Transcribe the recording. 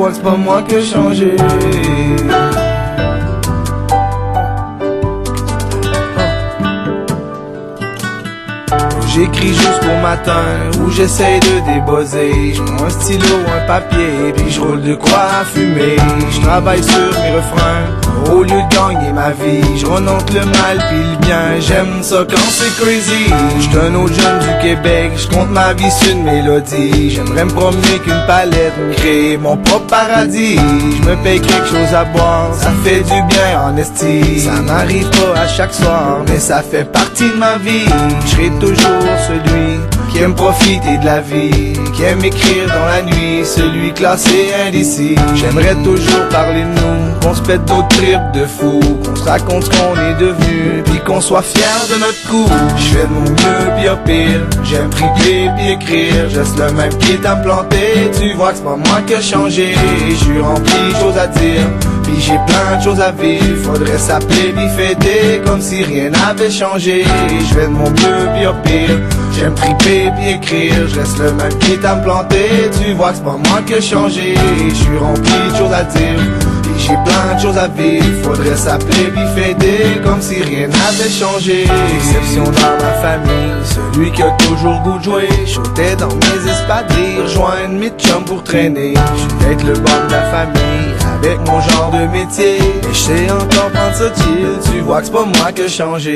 vois que c'est pas moi qui ai changé. J'écris jusqu'au matin où j'essaye de débosser. J'prends un stylo, un papier, puis j'roule de quoi à fumer. J'travaille sur mes refrains au lieu de gagner ma vie. J'renonce le mal puis le bien, j'aime ça quand c'est crazy. J'suis un autre jeune du Québec, j'compte ma vie sur une mélodie. J'aimerais me promener qu'une palette, créer mon propre paradis. J'me paye quelque chose à boire, ça fait du bien en esti. Ça m'arrive pas à chaque soir, mais ça fait partie de ma vie. J'serai toujours celui qui aime profiter de la vie, qui aime écrire dans la nuit, celui classé indécis. J'aimerais toujours parler de nous, qu'on se pète d'autres tripes de fou, qu'on se raconte ce qu'on est devenu, puis qu'on soit fier de notre coup. J'fais de mon mieux pis au pire, j'aime triper pis écrire, je reste le même qui est implanté. Tu vois que c'est pas moi qui ai changé, j'suis rempli de choses à dire, pis j'ai plein de choses à vivre. Faudrait s'appeler pis fêter comme si rien n'avait changé. J'fais de mon mieux pis au pire, j'aime triper pis écrire, je reste le même qui est implanté. Tu vois que c'est pas moi qui ai changé, j'suis rempli de choses à dire, pis j'ai plein de choses à vivre. Faudrait s'appeler pis fêter comme si rien n'avait changé. Exception dans ma famille, celui qui a toujours goût de jouer. J'sautais dans mes espadrilles, rejoindre mes chums pour traîner. J'suis peut-être le bon de la famille, avec mon genre de métier, mais j'sais encore prendre ça chill. Tu vois que c'est pas moi qui ai changé.